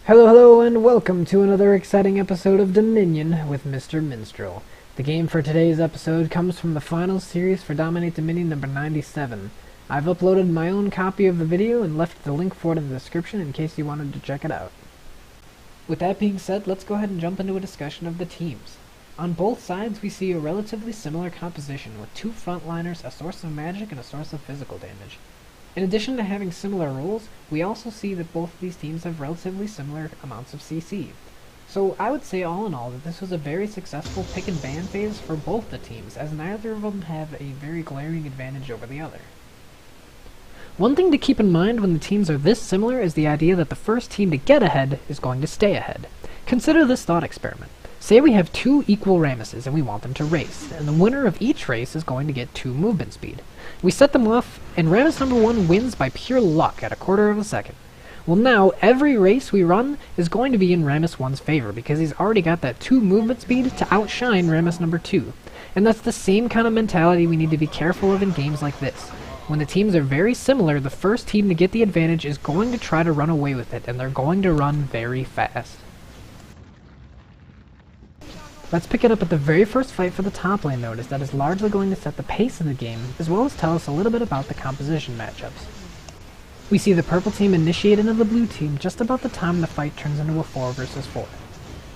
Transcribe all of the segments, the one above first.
Hello, and welcome to another exciting episode of Dominion with Mr. Minstrel. The game for today's episode comes from the final series for Dominate Dominion number 97. I've uploaded my own copy of the video and left the link for it in the description in case you wanted to check it out. With that being said, let's go ahead and jump into a discussion of the teams. On both sides, we see a relatively similar composition with two frontliners, a source of magic, and a source of physical damage. In addition to having similar rules, we also see that both of these teams have relatively similar amounts of CC. So I would say all in all that this was a very successful pick and ban phase for both the teams, as neither of them have a very glaring advantage over the other. One thing to keep in mind when the teams are this similar is the idea that the first team to get ahead is going to stay ahead. Consider this thought experiment. Say we have two equal Ramesses and we want them to race, and the winner of each race is going to get 2 movement speed. We set them off, and Ramess number 1 wins by pure luck at a quarter of a second. Well, now, every race we run is going to be in Ramess 1's favor, because he's already got that 2 movement speed to outshine Ramess number 2. And that's the same kind of mentality we need to be careful of in games like this. When the teams are very similar, the first team to get the advantage is going to try to run away with it, and they're going to run very fast. Let's pick it up at the very first fight for the top lane node, as that is largely going to set the pace of the game, as well as tell us a little bit about the composition matchups. We see the purple team initiate into the blue team just about the time the fight turns into a 4 versus 4.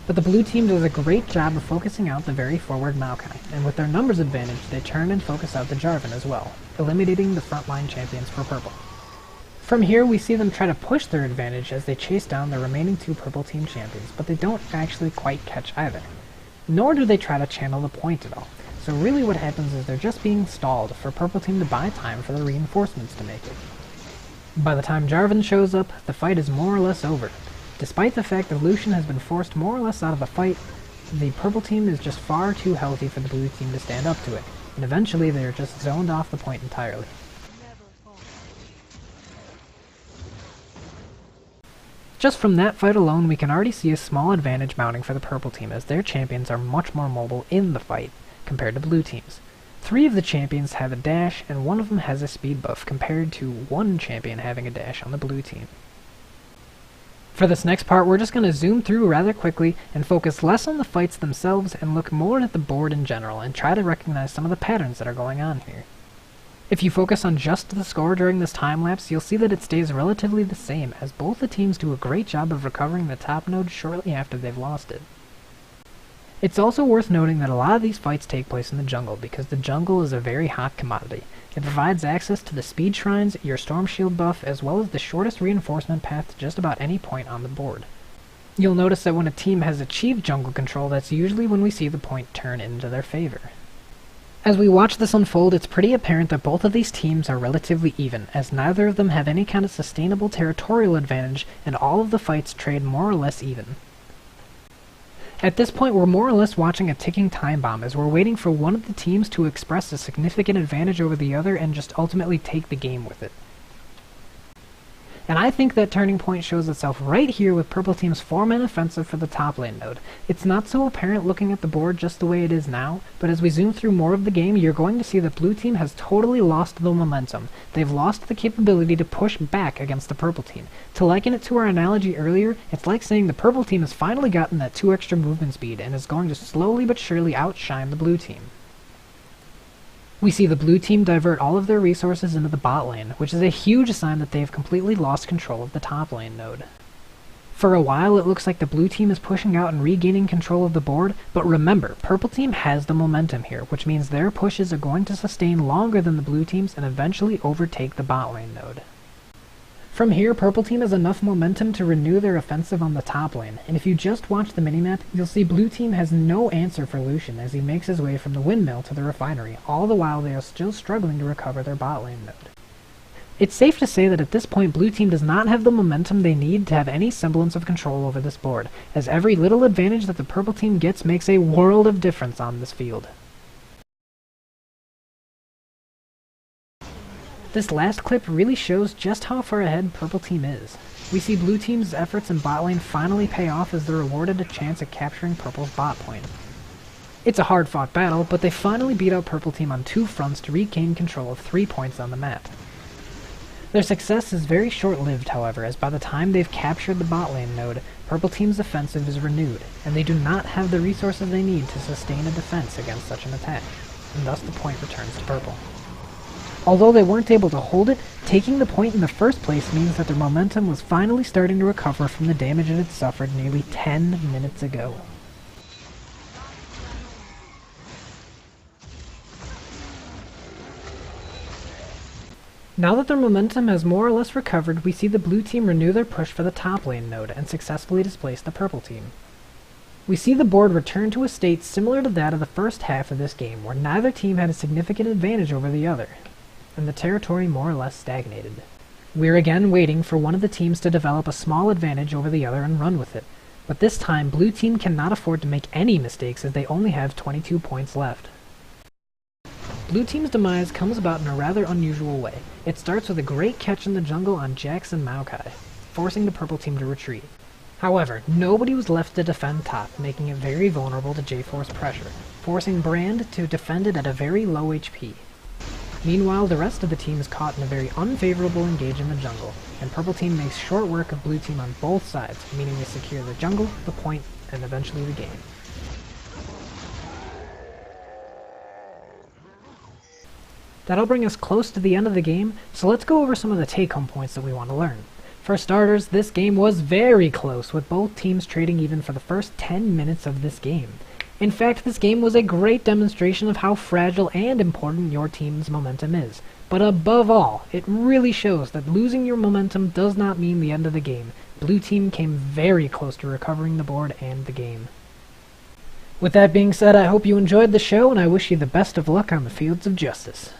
But the blue team does a great job of focusing out the very forward Maokai, and with their numbers advantage, they turn and focus out the Jarvan as well, eliminating the frontline champions for purple. From here, we see them try to push their advantage as they chase down the remaining 2 purple team champions, but they don't actually quite catch either. Nor do they try to channel the point at all. So really what happens is they're just being stalled for purple team to buy time for the reinforcements to make it. By the time Jarvan shows up, the fight is more or less over. Despite the fact that Lucian has been forced more or less out of the fight, the purple team is just far too healthy for the blue team to stand up to it, and eventually they are just zoned off the point entirely. Just from that fight alone, we can already see a small advantage mounting for the purple team, as their champions are much more mobile in the fight compared to blue teams. 3 of the champions have a dash, and 1 of them has a speed buff, compared to 1 champion having a dash on the blue team. For this next part, we're just going to zoom through rather quickly and focus less on the fights themselves and look more at the board in general and try to recognize some of the patterns that are going on here. If you focus on just the score during this time-lapse, you'll see that it stays relatively the same, as both the teams do a great job of recovering the top node shortly after they've lost it. It's also worth noting that a lot of these fights take place in the jungle, because the jungle is a very hot commodity. It provides access to the speed shrines, your storm shield buff, as well as the shortest reinforcement path to just about any point on the board. You'll notice that when a team has achieved jungle control, that's usually when we see the point turn into their favor. As we watch this unfold, it's pretty apparent that both of these teams are relatively even, as neither of them have any kind of sustainable territorial advantage, and all of the fights trade more or less even. At this point, we're more or less watching a ticking time bomb, as we're waiting for one of the teams to express a significant advantage over the other and just ultimately take the game with it. And I think that turning point shows itself right here with purple team's 4-man offensive for the top lane node. It's not so apparent looking at the board just the way it is now, but as we zoom through more of the game, you're going to see that blue team has totally lost the momentum. They've lost the capability to push back against the purple team. To liken it to our analogy earlier, it's like saying the purple team has finally gotten that 2 extra movement speed and is going to slowly but surely outshine the blue team. We see the blue team divert all of their resources into the bot lane, which is a huge sign that they have completely lost control of the top lane node. For a while, it looks like the blue team is pushing out and regaining control of the board, but remember, purple team has the momentum here, which means their pushes are going to sustain longer than the blue team's and eventually overtake the bot lane node. From here, purple team has enough momentum to renew their offensive on the top lane, and if you just watch the minimap, you'll see blue team has no answer for Lucian as he makes his way from the windmill to the refinery, all the while they are still struggling to recover their bot lane node. It's safe to say that at this point blue team does not have the momentum they need to have any semblance of control over this board, as every little advantage that the purple team gets makes a world of difference on this field. This last clip really shows just how far ahead purple team is. We see blue team's efforts in bot lane finally pay off as they're awarded a chance at capturing purple's bot point. It's a hard-fought battle, but they finally beat out purple team on 2 fronts to regain control of 3 points on the map. Their success is very short-lived, however, as by the time they've captured the bot lane node, Purple Team's offensive is renewed, and they do not have the resources they need to sustain a defense against such an attack, and thus the point returns to Purple. Although they weren't able to hold it, taking the point in the first place means that their momentum was finally starting to recover from the damage it had suffered nearly 10 minutes ago. Now that their momentum has more or less recovered, we see the blue team renew their push for the top lane node and successfully displace the purple team. We see the board return to a state similar to that of the first half of this game, where neither team had a significant advantage over the other, and the territory more or less stagnated. We're again waiting for one of the teams to develop a small advantage over the other and run with it, but this time blue team cannot afford to make any mistakes as they only have 22 points left. Blue team's demise comes about in a rather unusual way. It starts with a great catch in the jungle on Jax and Maokai, forcing the purple team to retreat. However, nobody was left to defend top, making it very vulnerable to J-Force pressure, forcing Brand to defend it at a very low HP. Meanwhile, the rest of the team is caught in a very unfavorable engage in the jungle, and purple team makes short work of blue team on both sides, meaning they secure the jungle, the point, and eventually the game. That'll bring us close to the end of the game, so let's go over some of the take-home points that we want to learn. For starters, this game was very close, with both teams trading even for the first 10 minutes of this game. In fact, this game was a great demonstration of how fragile and important your team's momentum is. But above all, it really shows that losing your momentum does not mean the end of the game. Blue team came very close to recovering the board and the game. With that being said, I hope you enjoyed the show, and I wish you the best of luck on the fields of justice.